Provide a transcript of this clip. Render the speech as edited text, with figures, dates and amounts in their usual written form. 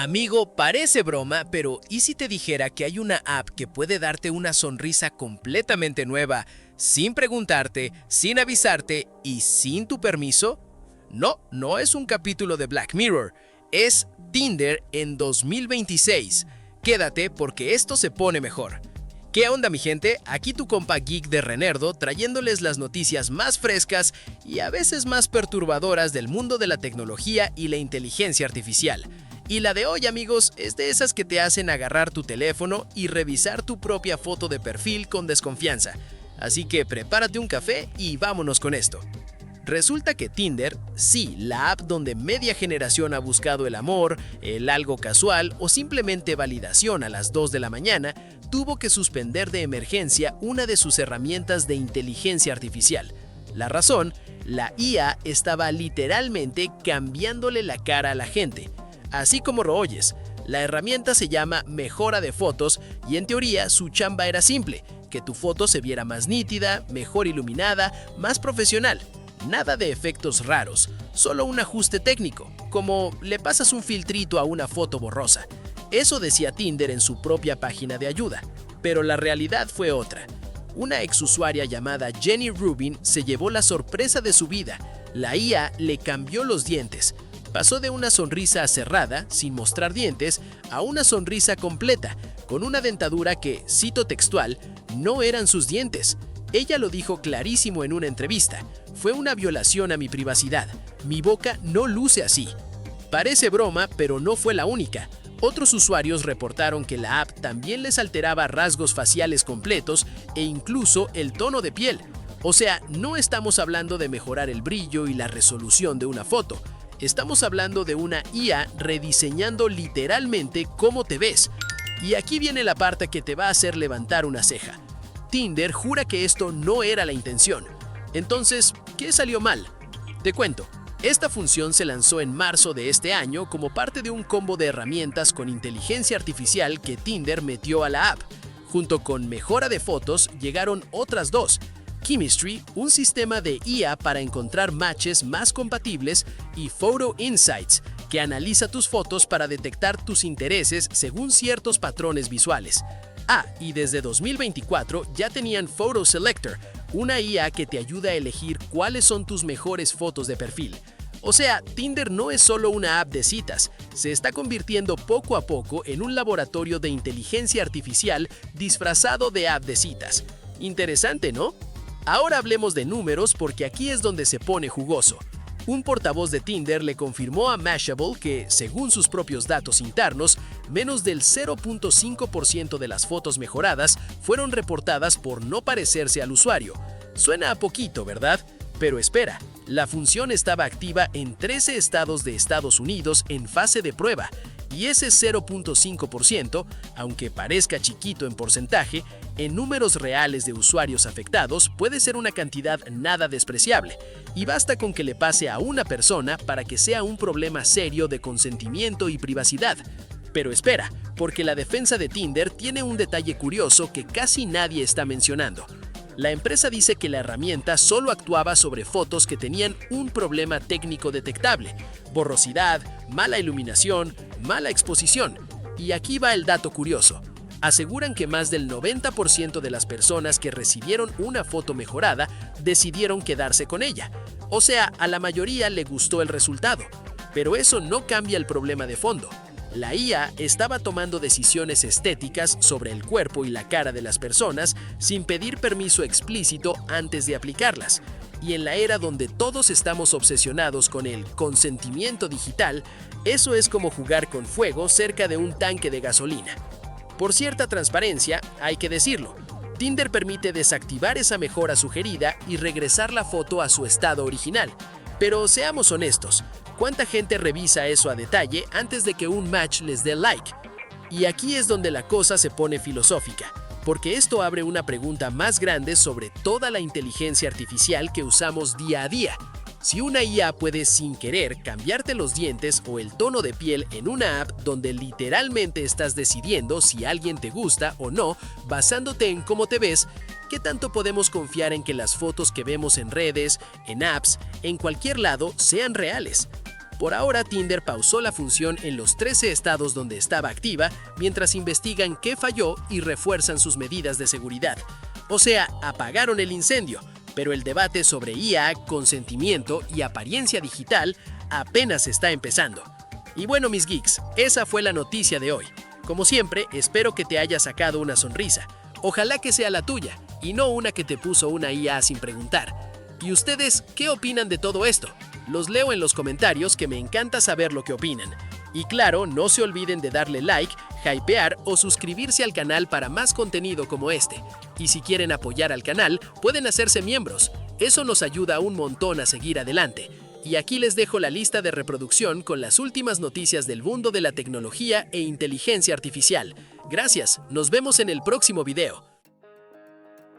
Amigo, parece broma, pero ¿y si te dijera que hay una app que puede darte una sonrisa completamente nueva, sin preguntarte, sin avisarte y sin tu permiso? No, no es un capítulo de Black Mirror, es Tinder en 2026. Quédate porque esto se pone mejor. ¿Qué onda, mi gente? Aquí tu compa geek de Renerdo trayéndoles las noticias más frescas y a veces más perturbadoras del mundo de la tecnología y la inteligencia artificial. Y la de hoy, amigos, es de esas que te hacen agarrar tu teléfono y revisar tu propia foto de perfil con desconfianza. Así que prepárate un café y vámonos con esto. Resulta que Tinder, sí, la app donde media generación ha buscado el amor, el algo casual o simplemente validación a las 2 de la mañana, tuvo que suspender de emergencia una de sus herramientas de inteligencia artificial. La razón, la IA estaba literalmente cambiándole la cara a la gente. Así como lo oyes, la herramienta se llama Mejora de Fotos y en teoría su chamba era simple, que tu foto se viera más nítida, mejor iluminada, más profesional. Nada de efectos raros, solo un ajuste técnico, como le pasas un filtrito a una foto borrosa. Eso decía Tinder en su propia página de ayuda, pero la realidad fue otra. Una exusuaria llamada Jenny Rubin se llevó la sorpresa de su vida. La IA le cambió los dientes. Pasó de una sonrisa cerrada, sin mostrar dientes, a una sonrisa completa, con una dentadura que, cito textual, no eran sus dientes. Ella lo dijo clarísimo en una entrevista. Fue una violación a mi privacidad. Mi boca no luce así. Parece broma, pero no fue la única. Otros usuarios reportaron que la app también les alteraba rasgos faciales completos e incluso el tono de piel. O sea, no estamos hablando de mejorar el brillo y la resolución de una foto. Estamos hablando de una IA rediseñando literalmente cómo te ves. Y aquí viene la parte que te va a hacer levantar una ceja. Tinder jura que esto no era la intención. Entonces, ¿qué salió mal? Te cuento. Esta función se lanzó en marzo de este año como parte de un combo de herramientas con inteligencia artificial que Tinder metió a la app. Junto con Mejora de Fotos llegaron otras dos. Chemistry, un sistema de IA para encontrar matches más compatibles, y Photo Insights, que analiza tus fotos para detectar tus intereses según ciertos patrones visuales. Y desde 2024 ya tenían Photo Selector, una IA que te ayuda a elegir cuáles son tus mejores fotos de perfil. O sea, Tinder no es solo una app de citas, se está convirtiendo poco a poco en un laboratorio de inteligencia artificial disfrazado de app de citas. Interesante, ¿no? Ahora hablemos de números porque aquí es donde se pone jugoso. Un portavoz de Tinder le confirmó a Mashable que, según sus propios datos internos, menos del 0.5% de las fotos mejoradas fueron reportadas por no parecerse al usuario. Suena a poquito, ¿verdad? Pero espera, la función estaba activa en 13 estados de Estados Unidos en fase de prueba, y ese 0.5%, aunque parezca chiquito en porcentaje, en números reales de usuarios afectados puede ser una cantidad nada despreciable, y basta con que le pase a una persona para que sea un problema serio de consentimiento y privacidad. Pero espera, porque la defensa de Tinder tiene un detalle curioso que casi nadie está mencionando. La empresa dice que la herramienta solo actuaba sobre fotos que tenían un problema técnico detectable: borrosidad, mala iluminación, mala exposición. Y aquí va el dato curioso. Aseguran que más del 90% de las personas que recibieron una foto mejorada decidieron quedarse con ella. O sea, a la mayoría le gustó el resultado. Pero eso no cambia el problema de fondo. La IA estaba tomando decisiones estéticas sobre el cuerpo y la cara de las personas sin pedir permiso explícito antes de aplicarlas. Y en la era donde todos estamos obsesionados con el consentimiento digital, eso es como jugar con fuego cerca de un tanque de gasolina. Por cierta transparencia, hay que decirlo, Tinder permite desactivar esa mejora sugerida y regresar la foto a su estado original. Pero seamos honestos, ¿cuánta gente revisa eso a detalle antes de que un match les dé like? Y aquí es donde la cosa se pone filosófica, porque esto abre una pregunta más grande sobre toda la inteligencia artificial que usamos día a día. Si una IA puede sin querer cambiarte los dientes o el tono de piel en una app donde literalmente estás decidiendo si alguien te gusta o no basándote en cómo te ves, ¿qué tanto podemos confiar en que las fotos que vemos en redes, en apps, en cualquier lado sean reales? Por ahora, Tinder pausó la función en los 13 estados donde estaba activa mientras investigan qué falló y refuerzan sus medidas de seguridad. O sea, apagaron el incendio, pero el debate sobre IA, consentimiento y apariencia digital apenas está empezando. Y bueno, mis geeks, esa fue la noticia de hoy. Como siempre, espero que te haya sacado una sonrisa. Ojalá que sea la tuya, y no una que te puso una IA sin preguntar. ¿Y ustedes qué opinan de todo esto? Los leo en los comentarios, que me encanta saber lo que opinan. Y claro, no se olviden de darle like, hypear o suscribirse al canal para más contenido como este. Y si quieren apoyar al canal, pueden hacerse miembros. Eso nos ayuda un montón a seguir adelante. Y aquí les dejo la lista de reproducción con las últimas noticias del mundo de la tecnología e inteligencia artificial. Gracias, nos vemos en el próximo video.